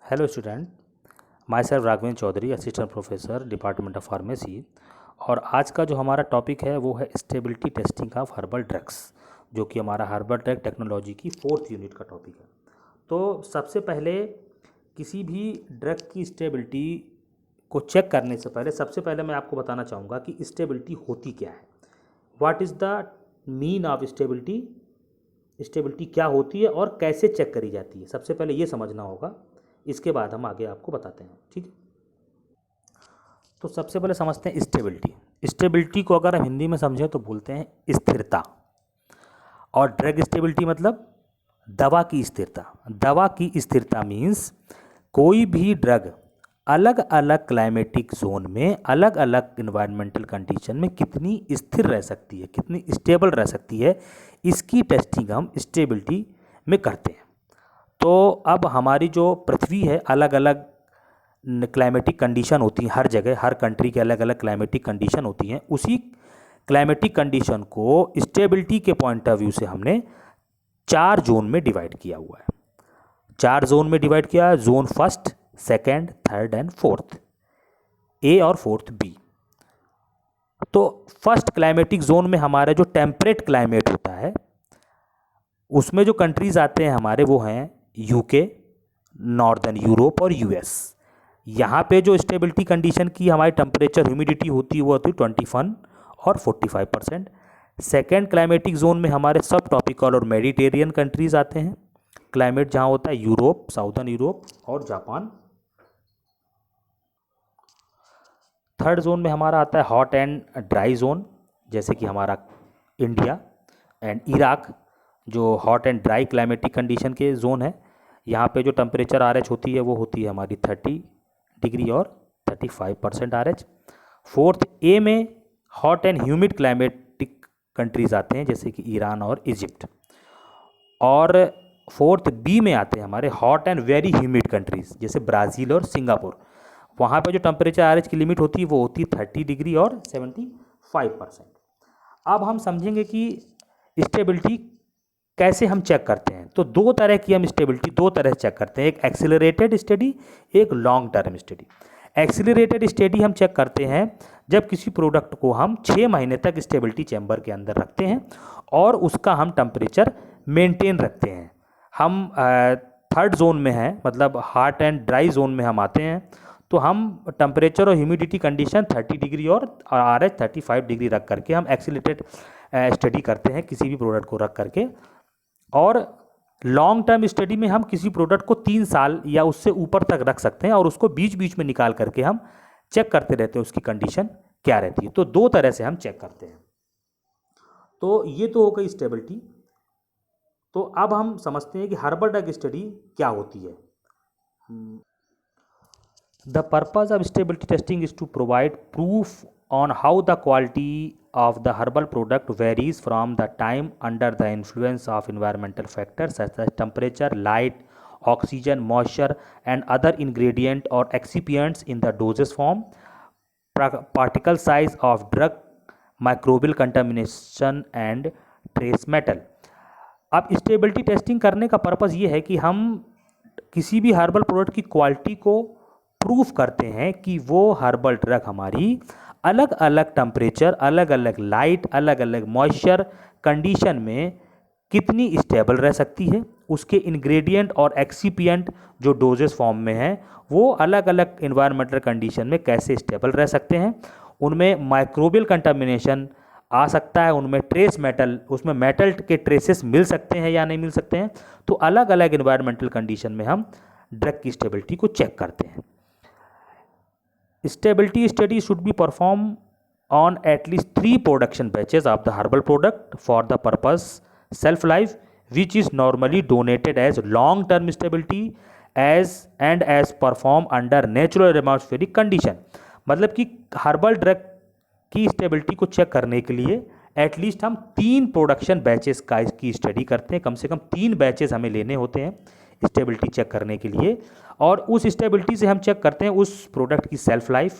Hello student, my self Raghavendra Chaudhary, assistant professor, department of pharmacy. और आज का जो हमारा टॉपिक है वो है stability testing of herbal drugs, जो कि हमारा हर्बल ड्रग टेक्नोलॉजी की 4th यूनिट का टॉपिक है। तो सबसे पहले किसी भी ड्रग की स्टेबिलिटी को चेक करने से पहले सबसे पहले मैं आपको बताना चाहूँगा कि स्टेबिलिटी होती क्या है। What is the mean of stability, stability क्या होती है और कैसे चेक करी जाती है, सबसे पहले ये समझना होगा। इसके बाद हम आगे आपको बताते हैं, ठीक है। तो सबसे पहले समझते हैं स्टेबिलिटी। स्टेबिलिटी को अगर हम हिंदी में समझें तो बोलते हैं स्थिरता। और ड्रग स्टेबिलिटी मतलब दवा की स्थिरता। दवा की स्थिरता मीन्स कोई भी ड्रग अलग अलग क्लाइमेटिक जोन में, अलग अलग इन्वायरमेंटल कंडीशन में कितनी स्थिर रह सकती है, कितनी स्टेबल रह सकती है, इसकी टेस्टिंग हम स्टेबिलिटी में करते हैं। तो अब हमारी जो पृथ्वी है, अलग अलग क्लाइमेटिक कंडीशन होती हैं हर जगह, हर कंट्री के अलग अलग क्लाइमेटिक कंडीशन होती हैं। उसी क्लाइमेटिक कंडीशन को स्टेबिलिटी के पॉइंट ऑफ व्यू से हमने 4 जोन में डिवाइड किया हुआ है। 4 जोन में डिवाइड किया है, zone first, second, third and fourth, A और फोर्थ बी। तो फर्स्ट क्लाइमेटिक जोन में हमारा जो टेम्परेट क्लाइमेट होता है उसमें जो कंट्रीज आते हैं हमारे वो हैं यूके, नॉर्दर्न यूरोप और यूएस। यहाँ पे जो स्टेबिलिटी कंडीशन की हमारी टेम्परेचर ह्यूमिडिटी होती है वो होती है 21 और 45%। सेकेंड क्लाइमेटिक जोन में हमारे सब ट्रॉपिकल और मेडिटेरियन कंट्रीज आते हैं। क्लाइमेट जहाँ होता है यूरोप, साउदर्न यूरोप और जापान। थर्ड जोन में हमारा आता है हॉट एंड ड्राई जोन, जैसे कि हमारा इंडिया एंड इराक, जो hot and dry climatic condition के जोन है। यहाँ पे जो टेम्परेचर RH होती है वो होती है हमारी 30 डिग्री और 35% RH। फोर्थ ए में hot and humid climatic countries आते हैं, जैसे कि ईरान और इजिप्ट। और फोर्थ बी में आते हैं हमारे hot and very humid countries, जैसे ब्राज़ील और सिंगापुर। वहाँ पे जो टेम्परेचर RH की लिमिट होती है वो होती है 30 डिग्री और 75%। अब हम समझेंगे कि स्टेबिलिटी कैसे हम चेक करते हैं। तो दो तरह की हम स्टेबिलिटी दो तरह से चेक करते हैं, एक एक्सीलरेटेड स्टडी, एक long term study. Accelerated study हम चेक करते हैं जब किसी प्रोडक्ट को हम 6 महीने तक स्टेबिलिटी चैम्बर के अंदर रखते हैं और उसका हम टेम्परेचर मेंटेन रखते हैं। हम थर्ड जोन में हैं, मतलब हॉट एंड ड्राई जोन में हम आते हैं, तो हम टेम्परेचर और ह्यूमिडिटी कंडीशन 30 डिग्री और RH 35 डिग्री रख करके हम एक्सीलरेटेड स्टडी करते हैं किसी भी प्रोडक्ट को रख करके। और लॉन्ग टर्म स्टडी में हम किसी प्रोडक्ट को 3 साल या उससे ऊपर तक रख सकते हैं और उसको बीच बीच में निकाल करके हम चेक करते रहते हैं उसकी कंडीशन क्या रहती है। तो दो तरह से हम चेक करते हैं। तो ये तो हो गई स्टेबिलिटी। तो अब हम समझते हैं कि हर्बल ड्रग स्टडी क्या होती है। The purpose of stability testing is to provide proof on how the quality of the herbal product varies from the time under the influence of environmental factors such as temperature, light, oxygen, moisture, and other ingredient or excipients in the dosage form, particle size of drug, microbial contamination and trace metal। अब stability testing करने का purpose ये है कि हम किसी भी herbal product की क्वालिटी को प्रूफ करते हैं कि वो हर्बल ड्रग हमारी अलग अलग टेम्परेचर, अलग अलग लाइट, अलग अलग मॉइस्चर कंडीशन में कितनी स्टेबल रह सकती है। उसके इंग्रेडिएंट और एक्सिपिएंट जो डोजेस फॉर्म में हैं वो अलग अलग इन्वायरमेंटल कंडीशन में कैसे स्टेबल रह सकते हैं। उनमें माइक्रोबियल कंटामिनेशन आ सकता है, उनमें ट्रेस मेटल, उसमें मेटल के ट्रेसेस मिल सकते हैं या नहीं मिल सकते हैं। तो अलग अलग इन्वायरमेंटल कंडीशन में हम ड्रग की स्टेबिलिटी को चेक करते हैं। Stability study should be performed on at least 3 production batches of the herbal product for the purpose shelf life, which is normally donated as long term stability as performed under natural atmospheric condition। मतलब कि herbal drug की stability को check करने के लिए at least हम 3 production batches का इसकी स्टडी करते हैं। कम से कम 3 बैचेस हमें लेने होते हैं स्टेबिलिटी चेक करने के लिए। और उस स्टेबिलिटी से हम चेक करते हैं उस प्रोडक्ट की सेल्फ लाइफ,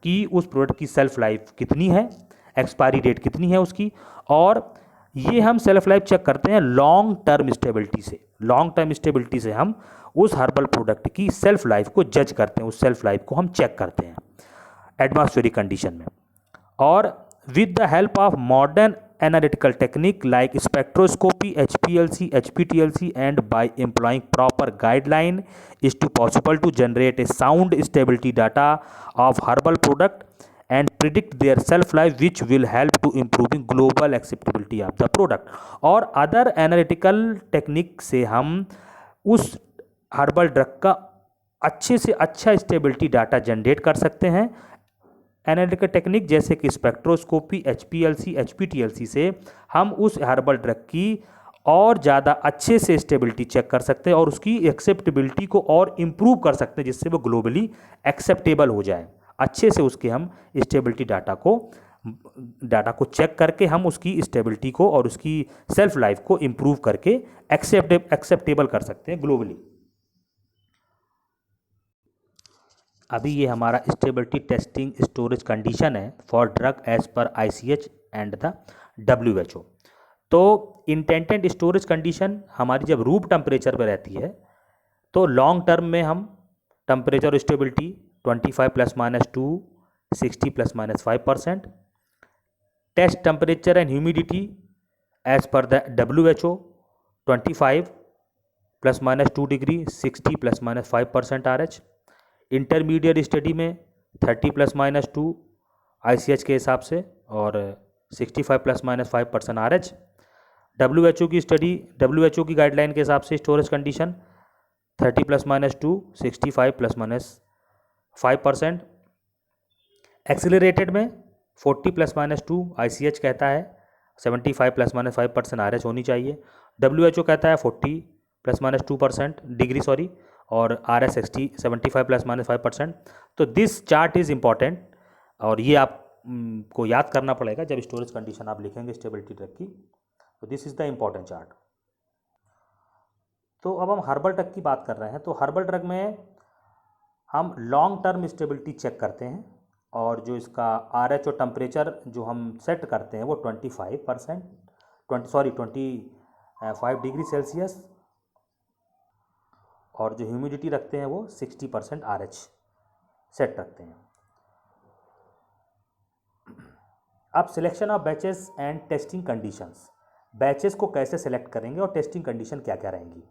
कि उस प्रोडक्ट की सेल्फ लाइफ कितनी है, एक्सपायरी डेट कितनी है उसकी। और ये हम सेल्फ लाइफ चेक करते हैं लॉन्ग टर्म स्टेबिलिटी से। लॉन्ग टर्म स्टेबिलिटी से हम उस हर्बल प्रोडक्ट की सेल्फ लाइफ को जज करते हैं, उस सेल्फ लाइफ को हम चेक करते हैं एटमॉस्फेरिक कंडीशन में। और with the help of modern analytical technique like spectroscopy, HPLC, HPTLC, and by employing proper guideline is to possible to generate a sound stability data of herbal product and predict their shelf life, which will help to improving global acceptability of the product। और other analytical technique से हम उस herbal drug का अच्छे से अच्छा stability data generate कर सकते हैं। एनालिटिकल टेक्निक जैसे कि स्पेक्ट्रोस्कोपी, HPLC, HPTLC से हम उस हर्बल ड्रग की और ज़्यादा अच्छे से स्टेबिलिटी चेक कर सकते हैं और उसकी एक्सेप्टेबिलिटी को और इम्प्रूव कर सकते हैं, जिससे वो ग्लोबली एक्सेप्टेबल हो जाए। अच्छे से उसके हम स्टेबिलिटी डाटा को चेक करके हम उसकी स्टेबिलिटी को और उसकी सेल्फ लाइफ को इम्प्रूव करके एक्सेप्टेबल कर सकते हैं ग्लोबली। अभी ये हमारा स्टेबिलिटी टेस्टिंग स्टोरेज कंडीशन है for drug as per ICH and the WHO। तो इंटेंटेड स्टोरेज कंडीशन हमारी जब रूम टेम्परेचर पर रहती है तो लॉन्ग टर्म में हम temperature stability 25 ±2, 60 ±5%। Test temperature and humidity as per the WHO 25 ±2 degree, 60 ±5% RH। Intermediate study में 30 ±2 ICH के हिसाब से और 65 ±5% RH। WHO की स्टडी, WHO की गाइडलाइन के हिसाब से स्टोरेज कंडीशन 30 ±2, 65 ±5%। एक्सीलरेटेड में 40 ±2 ICH कहता है, 75 ±5% RH होनी चाहिए। WHO कहता है 40 ±2% डिग्री और RS 75 ±5%। तो दिस चार्ट इज़ इम्पॉर्टेंट और ये आप को याद करना पड़ेगा जब स्टोरेज कंडीशन आप लिखेंगे स्टेबिलिटी ड्रग की। तो this is the important chart. तो अब हम हर्बल ड्रग की बात कर रहे हैं। तो हर्बल ड्रग में हम लॉन्ग टर्म स्टेबिलिटी चेक करते हैं और जो इसका RH और टेम्परेचर जो हम सेट करते हैं वो 25 डिग्री सेल्सियस और जो ह्यूमिडिटी रखते हैं वो 60% RH सेट रखते हैं। अब selection of batches and testing conditions, batches को कैसे सेलेक्ट करेंगे और टेस्टिंग कंडीशन क्या क्या रहेंगी।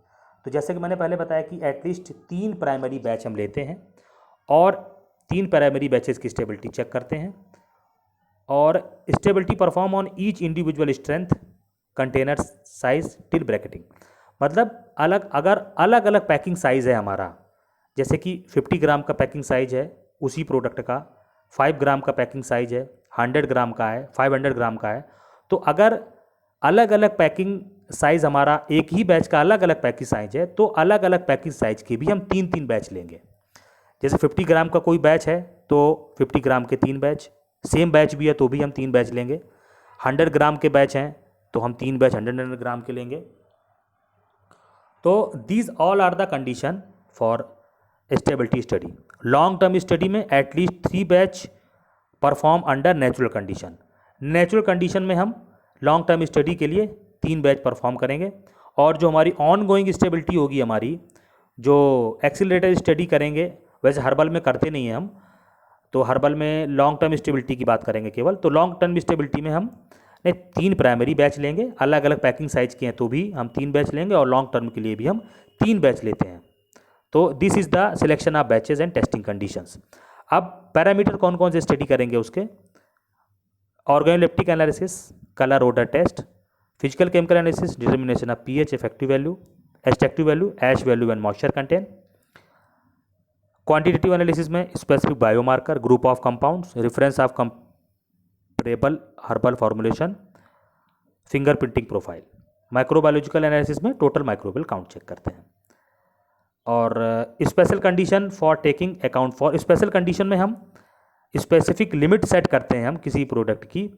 तो जैसे कि मैंने पहले बताया कि एटलीस्ट 3 प्राइमरी बैच हम लेते हैं और 3 प्राइमरी बैचेस की स्टेबिलिटी चेक करते हैं और stability perform on each individual strength container size till bracketing. मतलब अगर अलग अलग पैकिंग साइज़ है हमारा, जैसे कि 50 ग्राम का पैकिंग साइज है उसी प्रोडक्ट का, 5 ग्राम का पैकिंग साइज है, 100 ग्राम का है, 500 ग्राम का है, तो अगर अलग अलग पैकिंग साइज़ हमारा एक ही बैच का अलग अलग पैकिंग साइज है तो अलग अलग पैकिंग साइज के भी हम 3-3 बैच लेंगे। जैसे 50 ग्राम का कोई बैच है तो 50 ग्राम के 3 बैच, सेम बैच भी है तो भी हम 3 बैच लेंगे। 100 ग्राम के बैच हैं तो हम 3 बैच 100 ग्राम के लेंगे। तो these all are the condition for stability study. Long term study में at least 3 batch perform under natural condition. Natural condition में हम लॉन्ग टर्म स्टडी के लिए 3 बैच परफॉर्म करेंगे और जो हमारी ऑन गोइंग स्टेबिलिटी होगी, हमारी जो एक्सीलरेटेड स्टडी करेंगे, वैसे हर्बल में करते नहीं हैं हम, तो हर्बल में लॉन्ग टर्म स्टेबिलिटी की बात करेंगे केवल। तो लॉन्ग टर्म स्टेबिलिटी में हम 3 प्राइमरी बैच लेंगे, अलग अलग पैकिंग साइज के हैं तो भी हम 3 बैच लेंगे और लॉन्ग टर्म के लिए भी हम 3 बैच लेते हैं। तो this is the selection of batches and testing conditions. अब पैरामीटर कौन कौन से स्टडी करेंगे उसके, organoleptic analysis, colour odour taste, physical chemical analysis, determination of pH, effective value, extractive value, ash value and moisture content. Quantitative analysis में specific biomarker, group of compounds, reference of comparable herbal formulation, fingerprinting profile. Microbiological analysis में total microbial count check करते हैं। और special condition for taking account for, special condition में हम specific limit set करते हैं हम किसी प्रोडक्ट की,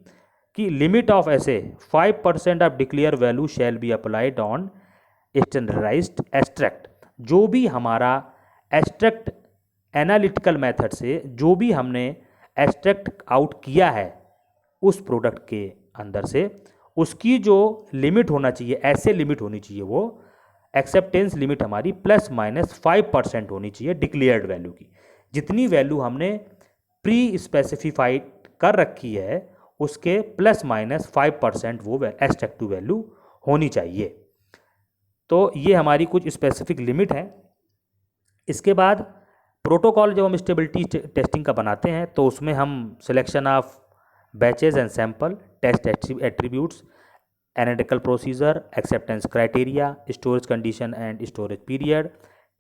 कि लिमिट ऑफ ऐसे 5% of declare value shall be applied on standardised extract. जो भी हमारा एक्सट्रैक्ट एनालिटिकल मेथड से जो भी हमने एक्सट्रैक्ट आउट किया है उस प्रोडक्ट के अंदर से, उसकी जो लिमिट होना चाहिए, ऐसे लिमिट होनी चाहिए वो एक्सेप्टेंस लिमिट हमारी ±5% होनी चाहिए डिक्लेयर्ड वैल्यू की। जितनी वैल्यू हमने प्री स्पेसिफाइड कर रखी है उसके ±5% वो एक्सट्रैक्टिव वैल्यू होनी चाहिए। तो ये हमारी कुछ स्पेसिफिक लिमिट है। इसके बाद प्रोटोकॉल जब हम स्टेबिलिटी टेस्टिंग का बनाते हैं तो उसमें हम selection of batches and sample, test attributes, analytical procedure, acceptance criteria, storage condition and storage period,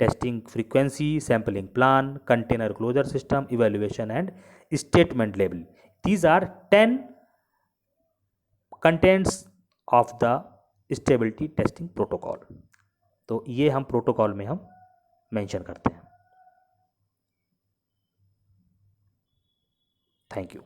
testing frequency, sampling plan, container closure system, evaluation and statement label, these are 10 contents of the stability testing protocol. तो ये हम protocol में हम mention करते हैं। Thank you.